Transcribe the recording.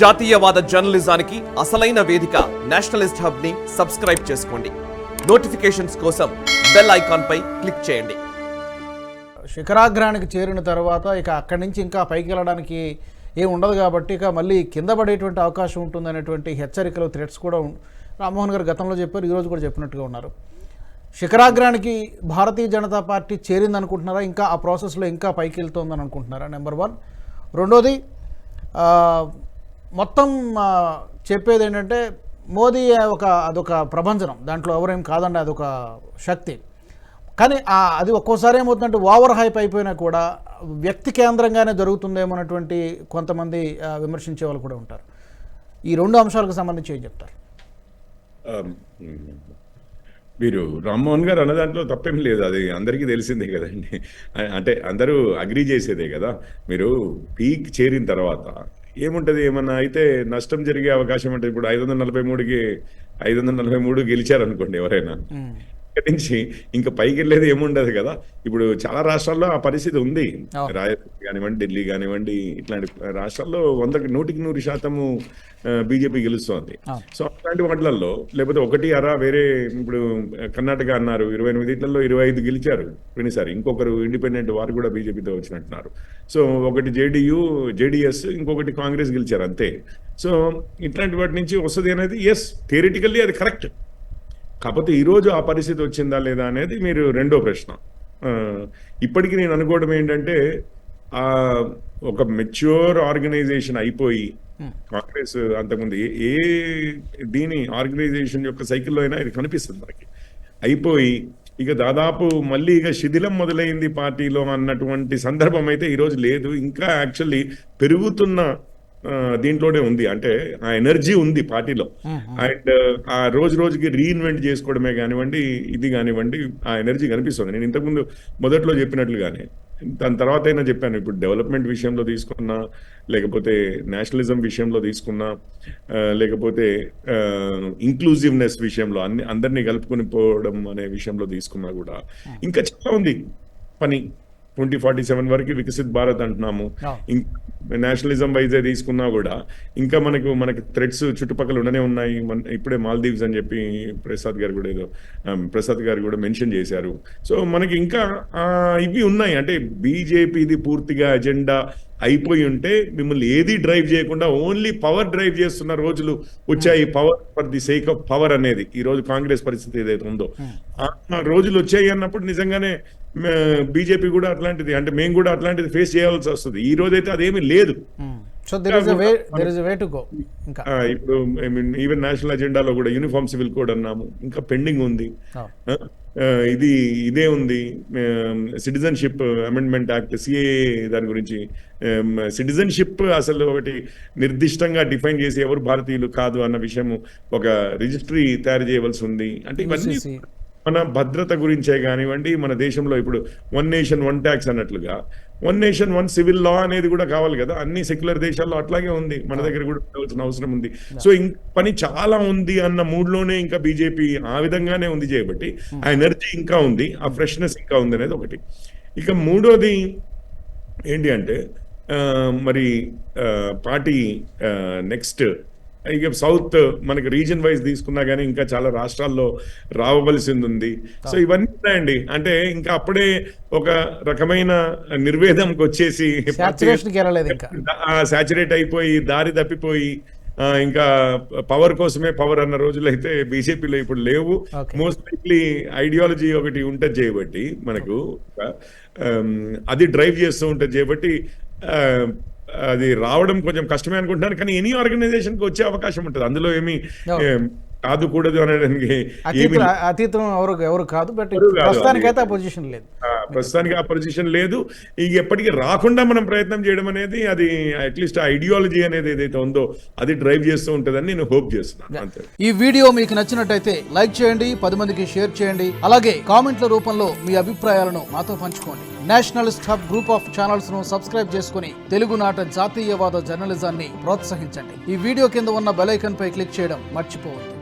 జాతీయవాద జర్నలిజానికి అసలైన వేదిక నేషనలిస్ట్ హబ్ ని సబ్స్క్రైబ్ చేసుకోండి. నోటిఫికేషన్స్ కోసం బెల్ ఐకాన్ పై క్లిక్ చేయండి. శిఖరాగ్రానికి చేరిన తర్వాత ఇక అక్కడి నుంచి ఇంకా పైకి వెళ్ళడానికి ఏం ఉండదు కాబట్టి ఇక మళ్ళీ కింద పడేటువంటి అవకాశం ఉంటుందనేటువంటి హెచ్చరికలు థ్రెట్స్ కూడా రామ్మోహన్ గారు గతంలో చెప్పారు, ఈరోజు కూడా చెప్పినట్టుగా ఉన్నారు. శిఖరాగ్రానికి భారతీయ జనతా పార్టీ చేరిందనుకుంటున్నారా, ఇంకా ఆ ప్రాసెస్లో ఇంకా పైకి వెళ్తుందని అనుకుంటున్నారా? నెంబర్ 1. రెండోది, మొత్తం చెప్పేది ఏంటంటే మోదీ అదొక ప్రభంజనం, దాంట్లో ఎవరేం కాదండి, అదొక శక్తి. కానీ అది ఒక్కోసారి ఏమవుతుందంటే ఓవర్ హైప్ అయిపోయినా కూడా వ్యక్తి కేంద్రంగానే జరుగుతుందేమో అన్నటువంటి కొంతమంది విమర్శించే వాళ్ళు కూడా ఉంటారు. ఈ రెండు అంశాలకు సంబంధించి ఏం చెప్తారు? మీరు రామ్మోహన్ గారు అన్న దాంట్లో తప్పేం లేదు, అది అందరికీ తెలిసిందే కదండి. అంటే అందరూ అగ్రీ చేసేదే కదా. మీరు పీక్ చేరిన తర్వాత ఏముంటుంది, ఏమన్నా అయితే నష్టం జరిగే అవకాశం ఉంటుంది. ఇప్పుడు 543 గెలిచారనుకోండి ఎవరైనా, ఇక్కడి నుంచి ఇంకా పైకి వెళ్ళేది ఏముండదు కదా. ఇప్పుడు చాలా రాష్ట్రాల్లో ఆ పరిస్థితి ఉంది. రాజస్థాన్ కానివ్వండి, ఢిల్లీ కానివ్వండి, ఇట్లాంటి రాష్ట్రాల్లో 100% బీజేపీ గెలుస్తోంది. సో అట్లాంటి వాటిల్లో లేకపోతే 1 వేరే, ఇప్పుడు కర్ణాటక అన్నారు 28లో 25 గెలిచారు పోయినసారి. ఇంకొకరు ఇండిపెండెంట్ వారు కూడా బీజేపీతో వచ్చినట్టున్నారు. సో ఒకటి జేడీఎస్, ఇంకొకటి కాంగ్రెస్ గెలిచారు అంతే. సో ఇట్లాంటి వాటి నుంచి వస్తుంది అనేది థియరిటికల్లీ అది కరెక్ట్. కాకపోతే ఈరోజు ఆ పరిస్థితి వచ్చిందా లేదా అనేది మీరు రెండో ప్రశ్న. ఇప్పటికీ నేను అనుకోవడం ఏంటంటే, ఒక మెచ్యూర్ ఆర్గనైజేషన్ అయిపోయి, కాంగ్రెస్ అంతకుముందు ఏ దీని ఆర్గనైజేషన్ యొక్క సైకిల్లో అయినా ఇది కనిపిస్తుంది మనకి, అయిపోయి ఇక దాదాపు మళ్ళీ ఇక శిథిలం మొదలైంది పార్టీలో అన్నటువంటి సందర్భం అయితే ఈరోజు లేదు. ఇంకా యాక్చువల్లీ పెరుగుతున్న దీంట్లోనే ఉంది. అంటే ఆ ఎనర్జీ ఉంది పార్టీలో. అండ్ ఆ రోజుకి రీఇన్వెంట్ చేసుకోవడమే కానివ్వండి, ఇది కానివ్వండి, ఆ ఎనర్జీ కనిపిస్తుంది. నేను ఇంతకుముందు మొదట్లో చెప్పినట్లుగానే దాని తర్వాత అయినా చెప్పాను. ఇప్పుడు డెవలప్మెంట్ విషయంలో తీసుకున్నా, లేకపోతే నేషనలిజం విషయంలో తీసుకున్నా, లేకపోతే ఇంక్లూజివ్నెస్ విషయంలో అందరినీ కలుపుకొని పోవడం అనే విషయంలో తీసుకున్నా కూడా ఇంకా చాలా ఉంది పని. 2047 వరకు వికసిత్ భారత్ అంటున్నాము. నేషనలిజం వైజే తీసుకున్నా కూడా ఇంకా మనకి థ్రెడ్స్ చుట్టుపక్కల ఉండనే ఉన్నాయి. ఇప్పుడే మాల్దీవ్స్ అని చెప్పి ప్రసాద్ గారు కూడా మెన్షన్ చేశారు. సో మనకి ఇంకా ఇవి ఉన్నాయి. అంటే బీజేపీది పూర్తిగా అజెండా అయిపోయి ఉంటే మిమ్మల్ని ఏది డ్రైవ్ చేయకుండా ఓన్లీ పవర్ డ్రైవ్ చేస్తున్న రోజులు వచ్చాయి. Power for the sake of power అనేది ఈ రోజు కాంగ్రెస్ పరిస్థితి ఏదైతే ఉందో ఆ రోజులు వచ్చాయి అన్నప్పుడు నిజంగానే బీజేపీ కూడా అట్లాంటిది, అంటే మేము కూడా అట్లాంటిది ఫేస్ చేయాల్సి వస్తుంది. ఈ రోజైతే అదేమీ లేదు. ఇప్పుడు ఈవెన్ నేషనల్ అజెండాలో కూడా యూనిఫామ్ సివిల్ కోడ్ అన్నాము, ఇంకా పెండింగ్ ఉంది. ఇదే ఉంది. సిటిజన్షిప్ అమెండ్మెంట్ యాక్ట్, సిఏఏ, దాని గురించి సిటిజన్షిప్ అసలు ఒకటి నిర్దిష్టంగా డిఫైన్ చేసి ఎవరు భారతీయులు కాదు అన్న విషయం ఒక రిజిస్ట్రీ తయారు చేయవలసి ఉంది. అంటే ఇవన్నీ మన భద్రత గురించే కానివ్వండి, మన దేశంలో ఇప్పుడు 1 నేషన్ 1 ట్యాక్స్ అన్నట్లుగా 1 నేషన్ 1 సివిల్ లా అనేది కూడా కావాలి కదా. అన్ని సెక్యులర్ దేశాల్లో అట్లాగే ఉంది, మన దగ్గర కూడా ఉండవలసిన అవసరం ఉంది. సో పని చాలా ఉంది అన్న మూడ్లోనే ఇంకా బీజేపీ ఆ విధంగానే ఉంది చేయబట్టి ఆ ఎనర్జీ ఇంకా ఉంది, ఆ ఫ్రెష్నెస్ ఇంకా ఉంది అనేది ఒకటి. ఇక మూడోది ఏంటి అంటే, మరి పార్టీ నెక్స్ట్ ఇక సౌత్ మనకి రీజన్ వైజ్ తీసుకున్నా కానీ ఇంకా చాలా రాష్ట్రాల్లో రావవలసింది ఉంది. సో ఇవన్నీ ఉన్నాయండి. అంటే ఇంకా అప్పుడే ఒక రకమైన నిర్వేదంకి వచ్చేసి సాచురేట్ అయిపోయి దారి తప్పిపోయి ఇంకా పవర్ కోసమే పవర్ అన్న రోజులు అయితే బీజేపీలో ఇప్పుడు లేవు. మోస్ట్ లైక్లీ ఐడియాలజీ ఒకటి ఉంటుంది చేయబట్టి మనకు అది డ్రైవ్ చేస్తూ ఉంటుంది చేయబట్టి అది రావడం కొంచెం కష్టమే అనుకుంటున్నాను. కానీ ఎనీ ఆర్గనైజేషన్ కి వచ్చే అవకాశం ఉంటుంది, అందులో ఏమి కాదుకూడదు అనడానికి అతీతం ఎవరు కాదు. బట్ ప్రస్తుతానికి ఆ పొజిషన్ లేదు. ఇక ఎప్పటికీ రాకుండా మనం ప్రయత్నం చేయడం అనేది, అది అట్లీస్ట్ ఐడియాలజీ అనేది ఏదైతే ఉందో అది డ్రైవ్ చేస్తూ ఉంటుందని నేను హోప్ చేస్తున్నాను. ఈ వీడియో మీకు నచ్చినట్టయితే లైక్ చేయండి, 10 మందికి షేర్ చేయండి. అలాగే కామెంట్ల రూపంలో మీ అభిప్రాయాలను మాతో పంచుకోండి. Nationalist hub group of channels ను సబ్స్క్రైబ్ చేసుకుని తెలుగునాట జాతీయవాద జర్నలిజాన్ని ప్రోత్సహించండి. ఈ వీడియో కింద ఉన్న బెల్ ఐకాన్ పై క్లిక్ చేయడం మర్చిపోవద్దు.